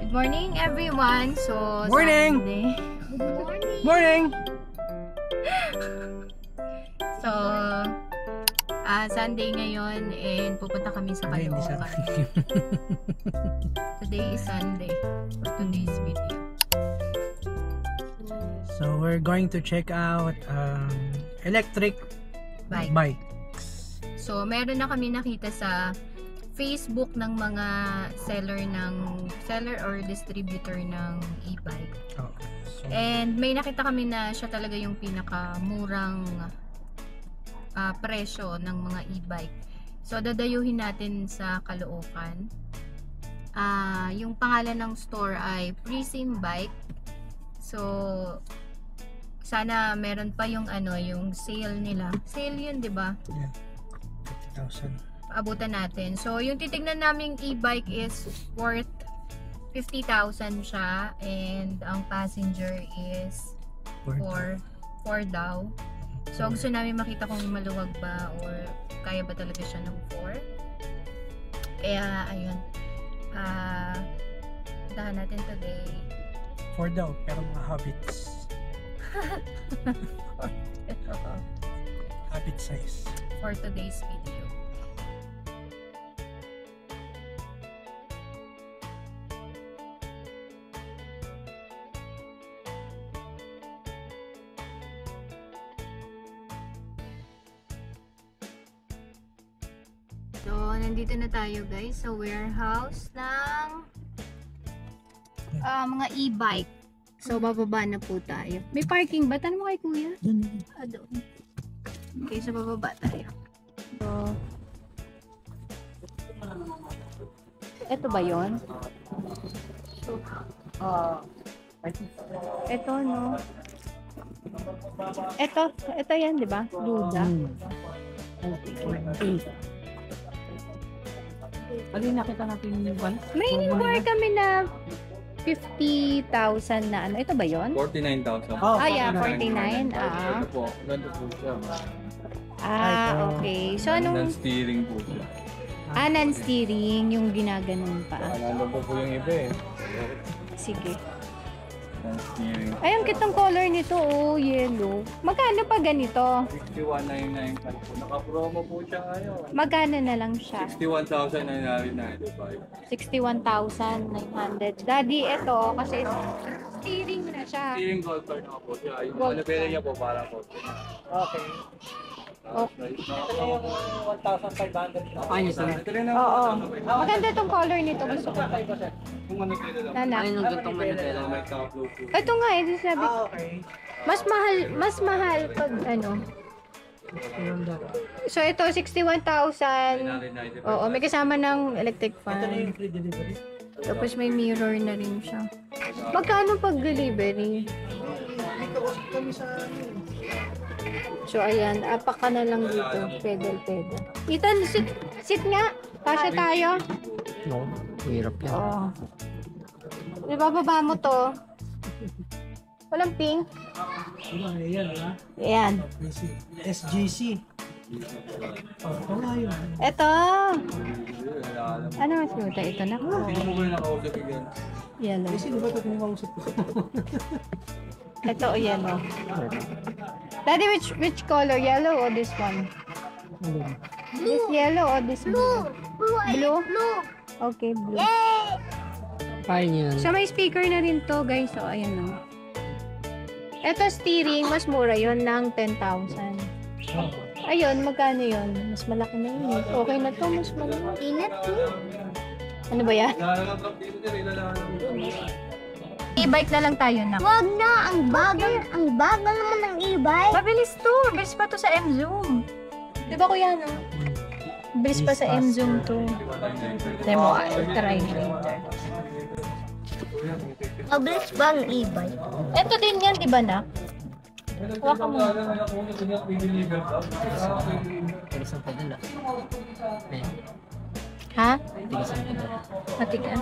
Good morning everyone. So Morning. Sunday. Morning. So Sunday ngayon and pupunta kami sa Caloocan. Today is Sunday for today's video. So we're going to check out electric bike. So meron na kami nakita sa Facebook ng mga seller or distributor ng e-bike. Oh, so, and may nakita kami na siya talaga yung pinakamurang presyo ng mga e-bike. So dadayuhin natin sa Caloocan. Yung pangalan ng store ay Prism Bike. So sana meron pa yung yung sale nila. Sale yun, 'di ba? Yeah. 50,000. Abutan natin. So yung titignan naming e-bike is worth 50,000 siya and ang passenger is 4 daw. So gusto namin makita kung maluwag ba or kaya ba talaga siya ng 4. Kaya ayun. Puntahan natin today. 4 daw, pero mga habits. Habit size. For today's video. So, nandito na tayo guys sa warehouse ng mga e-bike. So, bababa na po tayo. May parking ba? Tanong mo kay kuya? Doon. Okay, so bababa tayo. So, ito ba yun? Ito, no? Ito yan, di ba? Duda. Ano yung nakita natin yung one? May inquire kami na 50,000 na ano. Ito ba yun? 49,000. Yeah, 49. Ito po, ganito po siya. Okay. So, anong... Non-steering po siya. Non-steering, yung ginaganon pa. Nandun po yung iba eh. Sige. Non-steering. Ay, ang kitang color nito, yellow. Magkano pa ganito? 61,995 po. Naka-promo po siya ngayon. Magkano na lang siya? 61,995. 61,900. Daddy, ito, kasi steering na siya. Steering gold card na po siya. Yung malapela niya po para po. Okay. Okay. Ito na yung 1,500. Ayos na. Oo. Maganda itong color nito. Gusto ko. Kung ano pwede lang. Nana. Ayun yung gantong manipela. May ka-bluetooth. Ito nga, ito sabi. Okay. Mas mahal pag ano. So ito 61,000. Oo, may kasama ng electric Ito na fan. yung free delivery. Tapos may mirror na rin siya. Magkano pag delivery? Dito usap kami sa So ayan, apak ka na lang dito. Pedal. Ethan, sit nga. Kasya tayo. No, hirap yan. Oo. Ibababa mo to. Walang pink. Ayan, ha? Ayan. SGC. Ito nga yun. Ito. Ano mas muta? Ito na. Hindi mo ba yung nakausap again? Yellow. Kasi di ba ito kumausap ko? Ito o yellow. Daddy, which color? Yellow or this one? This yellow or this blue? Blue? Okay, blue. Fine yan. So may speaker na rin to guys. So ayan o. Ito steering, mas mura yon ng 10,000. Ayun, magkano yun? Mas malaki na yun. Okay na to, mas malaki. Inat to. Ano ba yan? E-bike na lang tayo na. Wag na, ang bagal naman ng e-bike. Mabilis to. Bilis pa to sa M-Zoom. Di ba kuya, no? Bilis pa sa M-Zoom to. Demo, I'll try later. Mabilis ba ang e-bike? Ito din yan, di ba na? Waka mo. Isang padala. Ha? Isang padala. Matigas.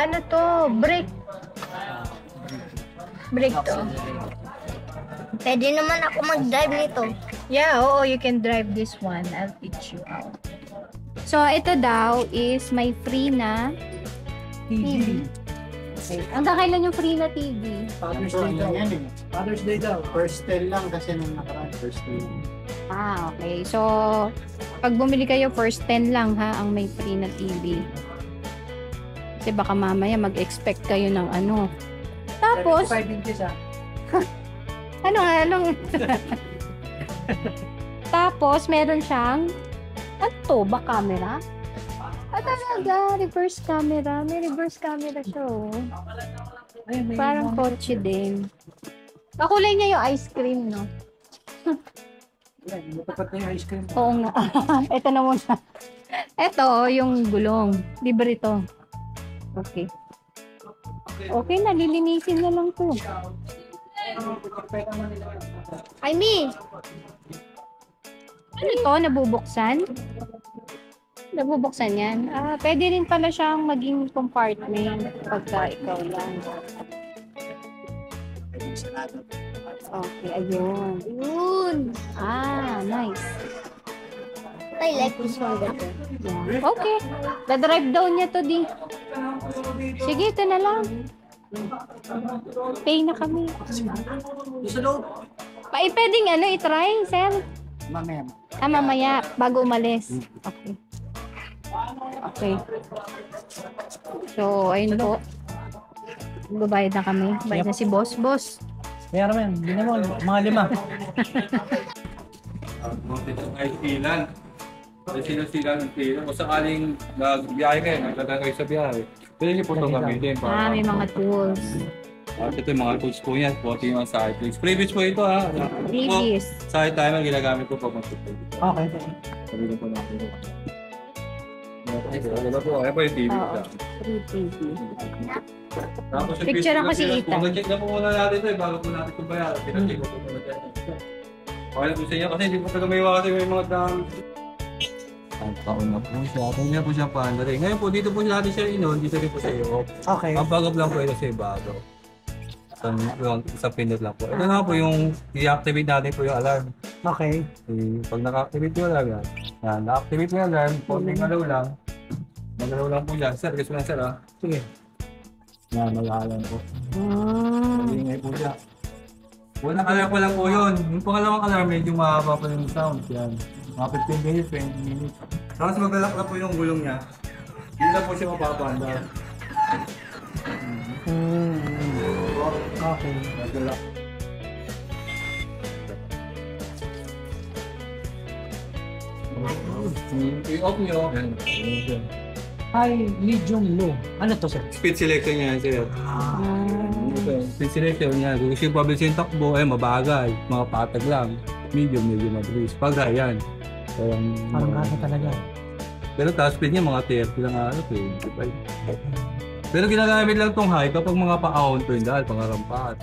Ano to? Brake. Brake to. Pwede naman ako mag-drive nito. Yeah, oo, you can drive this one. I'll teach you out. So, ito daw is may free na TV. Okay. Hanggang kailan yung free na TV? Father's Day daw. Father's Day daw. First 10 lang kasi nung nakaraan. First 10. Okay. So, pag bumili kayo, first 10 lang ha, ang may free na TV. Kasi baka mamaya mag-expect kayo ng ano. Tapos, 5 inches anong Tapos, meron siyang back camera. Talaga, reverse camera. May reverse camera siya, oh. Parang kotse din. Kakulay niya yung ice cream, no? Matapat na yung ice cream. Oo nga. Ito na muna. Ito, yung gulong. Libre to. Okay. Okay na, lilinisin na lang to. Ay, Mi! Ano to? Nabubuksan? Nabubuksan yan? Pwede rin pala siyang maging compartment pagka ikaw lang. Okay, ayun. Yun. Nice. I like this one better. Yeah. Okay. Da-drive down niya to, di. Sige, ito na lang. Pay na kami. Sa loob. Pwedeng i-try, sir? Mamaya. Mamaya, bago umalis. Okay. Okay. So, ayun po. Babayad na kami. Bayad na si boss. Boss. Kaya naman, hindi naman. Mga 5. Buti ng ay silan. Ay silan ng silan. Kung sakaling nagbiyahe kayo, nagdadan kayo sa biyahe. Pwede niyo po itong gamitin. May mga tools. At ito yung mga tools po yan. Buti yung side plates. Previous po ito ha. Previous. Side timer ginagamit ko pag mag-tools. Okay. Sabi ko po natin. Ano po? Ayan po yung TV. Free TV. Tapos yung Picture ako si Ita. Check na po muna natin ito bago po natin ito bayaran. Pinacheck ko po muna dyan. Okay po sa inyo kasi hindi po talaga may kasi may mga dami. Ang taon na po siya. Kung niya po siya pandari. Ngayon po dito po natin siya inon. Dito rin po sa iyo. Okay. Mapagap lang po ito sa ibabaw. Sa pindot lang po. Ito na po yung i-activate natin po yung alarm. Okay. Pag naka-activate yung alarm yan. Yan, na-activate yung alarm. Konting galaw lang. Magalaw lang po yan. Sir, gusto na sir ha? Sige. Yan, mag-aalam po. Ingay po siya. Unang alarm pa lang po yun. Yung pangalawang alarm, medyo mahaba pa yung sound. Yan. Mga 15 minutes, 20 minutes. Tapos maglalak na po yung gulong niya. Hindi na po siya mapapanda. Okay. Maglalak. I-off nyo. Yan. High, medium, low. Ano to, sir? Speed selection niya, sir. Speed selection niya. Kung siya pabilis yung takbo, mabagay. Mga patag lang. Medium, medyo mabilis. Pag yan. Parang kasa talaga. Pero top speed niya, mga 30 lang 25. Pero ginagamit lang tong high kapag mga pa-ahon to yung dahil, pangarampa.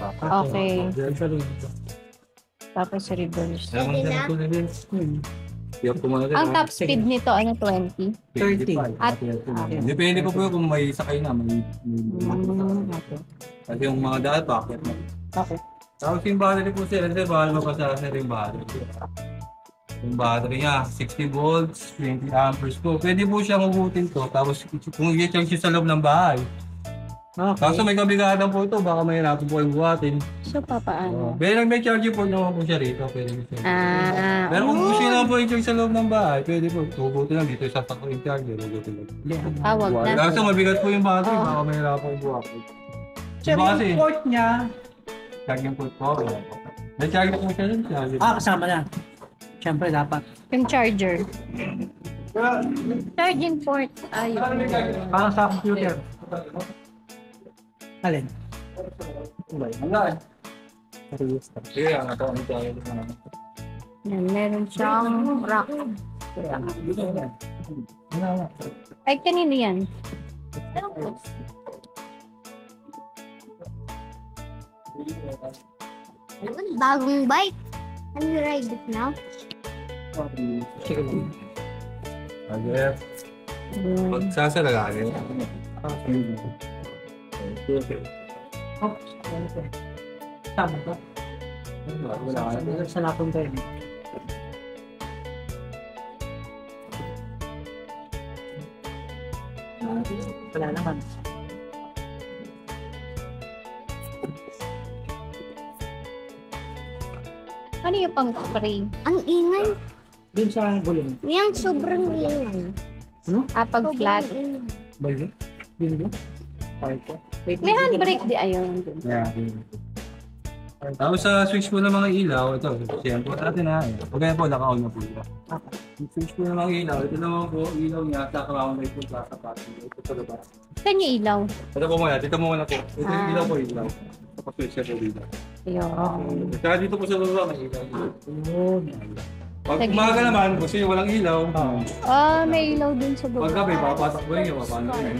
Okay. Actually, Tapos reverse. Ewan ka na ito na din. Ang top speed nito, 20? 30. At, Depende po po kung may sakay na. okay. Kasi yung mga dahil, packet na. Okay. Tapos yung battery po sir, bahal mapasa sir yung battery. Yung battery niya, 60 volts, 20 amperes po. Pwede po siyang ugutin to, tapos kung i-charge siya sa loob ng bahay. Okay. Kaso may kabigatan po ito, baka mahirapan po yung buhatin. So, papaano? Pero may charging port naman po siya rito, pwede po siya. Pero kung gusto niyo lang po i-charge sa loob ng bahay, pwede po. Ugutin lang dito sa takbo yung charger, ugutin lang. Wag na. Kaso mabigat po yung battery, baka mahirapan yung buhatin. Sir, yung port niya, Charging port po. May charging po siya rin. kasama na. Siyempre, dapat. Yung charger. Charging port. Ayun. Parang sa computer. Alin? Hanggang. Sige, ang ito ang charging. Yan, meron siyang rack. Ay, kanino yan? Bagong bike. Can you ride it now? Sige. Okay. Pagsasalagay. Oh, tama ba? Sa lapong tayo. Wala naman. Ano yung pang spray? Ang ingay. Dun sa gulong. Yang sobrang ingay. Pag flat. Sobrang ingay. Balik? Dun. Park ko. May handbrake di ayun. Yeah. Tapos sa switch po ng mga ilaw, ito, siyan po natin ha. Pag ganyan po, naka-on na po siya. Yung switch po ng mga ilaw, ito naman po, ilaw niya, sa crown light po sa passing light. Ito sa baba. Saan yung ilaw? Ito po muna, dito muna po. Ito yung ilaw po, ilaw. Tapos switch siya po dito. Ayun. Saka dito po sa baba, may ilaw. Yun. Pag umaga naman, gusto nyo walang ilaw. May ilaw dun sa Pag baba. gabi, papatak po yun, papaano po yun.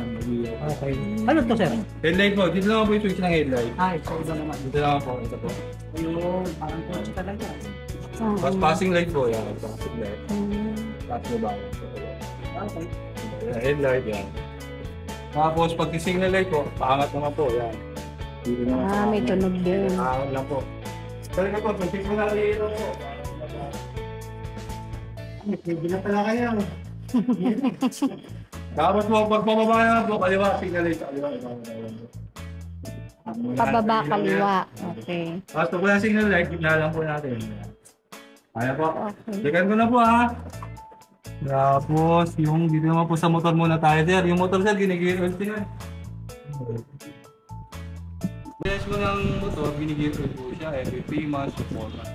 Okay. Ano to, sir? Headlight po, dito naman po yung switch ng headlight. Ito iba naman. Dito naman po, ito po. Ayun, parang kotse talaga. Tapos passing light po, yan. Passing light. Hmm. Tapos baba. Okay. Headlight, yan. Tapos pag signal light po, paangat naman po, yan. Dito naman May tunog din. Paangat lang po. Pero po, pag signal light po. Pwede na pala kayo. Tapos po, pag pababa naman po, kaliwa, signal light, kaliwa. Pababa, kaliwa. Okay. Tapos pag wala signal light, gitna lang po natin. Kaya po. Okay. Chekan ko na po ha. Tapos, yung dito naman po sa motor muna tayo, sir. Yung motor, sir, ginigir oil din. Yes mo ng motor, ginigir oil po siya. Every 3 months to 4 months.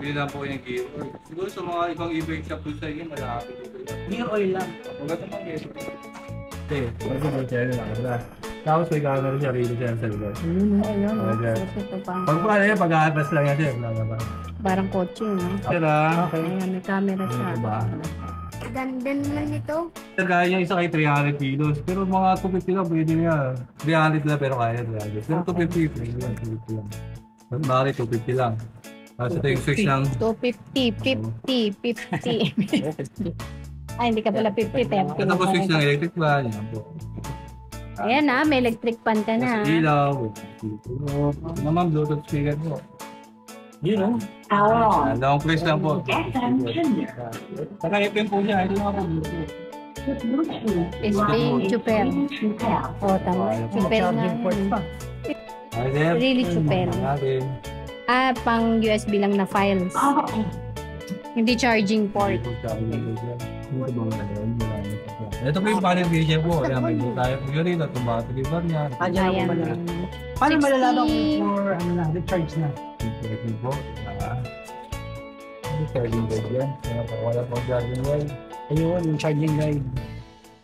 Pili lang po yung gear oil. Siguro sa mga ibang e-brake shop po sa inyo, malapit dito. Gear oil lang. Huwag ito mga gear oil. Okay, huwag ito siya lang. Tapos may camera siya, rito siya sa likod. Ayun. Okay. Ito pa. Pag paano yan, pag-aatras lang yan, sir. Parang kotse, no? Sir ha? Ayan, may camera siya. Diba? Ganda naman ito. Sir, kaya niya isa kay 300 kilos. Pero mga 250 lang, pwede niya. 300 lang pero kaya 300. Pero 250, pwede lang. 250 lang. Bakit 250 lang? Tapos ito yung switch ng... 250, 50, 50. Ay, hindi ka pala 50, 10. Ito po switch ng electric fan. Yan po. Ayan na, may electric pan ka na. Tapos ilaw. Ano ma'am, Bluetooth speaker po. Yun, Long press lang po. Saka FM po siya. Ito nga po Bluetooth. SP, chuper. O, tama. Chuper nga. charging port pa. Okay, sir. Really chuper. Natin. Pang USB lang na files. Hindi charging port. Ito po yung panel vision po. Ayan, may blue tayo po yun. At yung battery bar niya. Diyan ako Ayan. pala. Paano 60. malalaman kung for ano na, recharge na? Charging po. Charging guide yan. Wala po charging guide. Ayun, yung charging guide.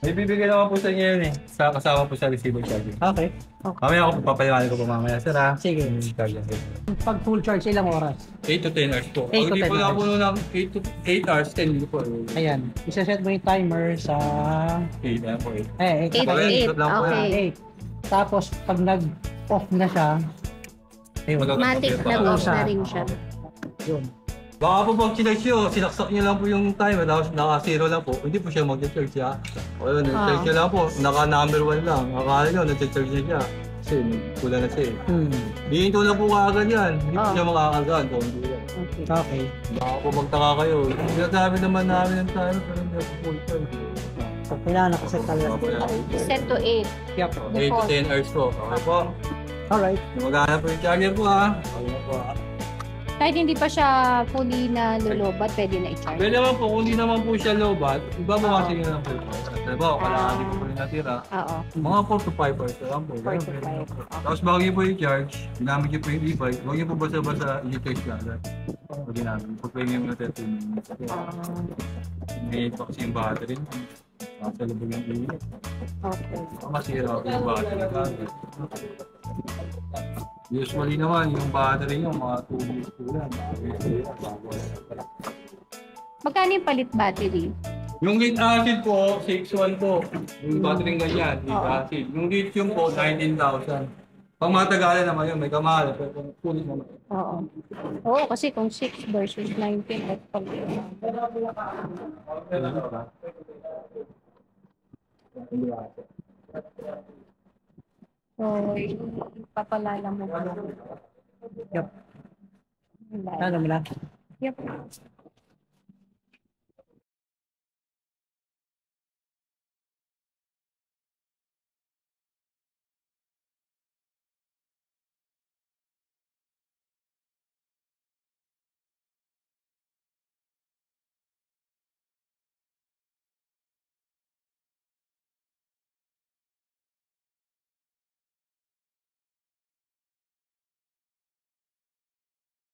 May bibigyan naman po sa inyo yun eh. Kasama po sa receiver charging. Okay. Mamaya ako papaliwanag ko po mamaya. Sir ha? Sige. Yung charging guide. Pag full charge, ilang oras? 8 to 10 hours po. 8 to Pag hindi 10 po hours. nakapuno ng 8 to 8 hours, 10 hindi po. Ayan. Isa-set mo yung timer sa... 8 na po 8. 8, 8. 8. lang po yan. 8. Tapos, pag nag-off na siya, ayun. Matic nag-off na rin siya. Yun. Baka po pag sinaksak nyo, sinaksak nyo lang po yung timer, tapos naka-0 lang po, hindi po siya mag-charge siya. O yun, nag-charge nyo lang po, naka-number 1 lang. Akala nyo, nag-charge na siya. Kasi kulang na siya eh. Hihinto na po kaagad yan, hindi po siya makakagaan kung hindi yan. Okay. Okay. Baka po magtaka kayo, sinasabi naman namin ng timer, pero hindi po full charge. So, kailangan nakaset talaga. Set to 8. Yep. 8 to 10 hours po. Okay po. Alright. Maghanap po yung charger po ha. Okay po ha. Kahit hindi pa siya fully na lulobat, pwede na i-charge. Pwede naman po, kung hindi naman po siya low bat, ibabawasin nyo lang po ito. Diba, kalahati po po yung natira. Oo. Mga 4 to 5 hours lang po. 4 to 5. Tapos bago nyo po yung charge, ginamit nyo po yung e-bike, huwag nyo po basta-basta i-charge ka agad. Pag ginamit, pag nyo mga 13 minutes. May ito kasi yung battery. Sa lubog yung init. Okay. Masira po yung battery agad. Usually naman, yung battery nyo, mga 2 weeks po yan. Magkano yung palit battery? Yung lead acid po, 6.1 po. Yung battery ganyan, lead acid. Yung lithium po, 19,000. Pang matagalan naman yun, may kamahal. Pero kung full naman. Oo. Oo, kasi kung 6 versus 19, at pag... So, papalala mo ba? Yep. Wala. Ano mo lang? Yep.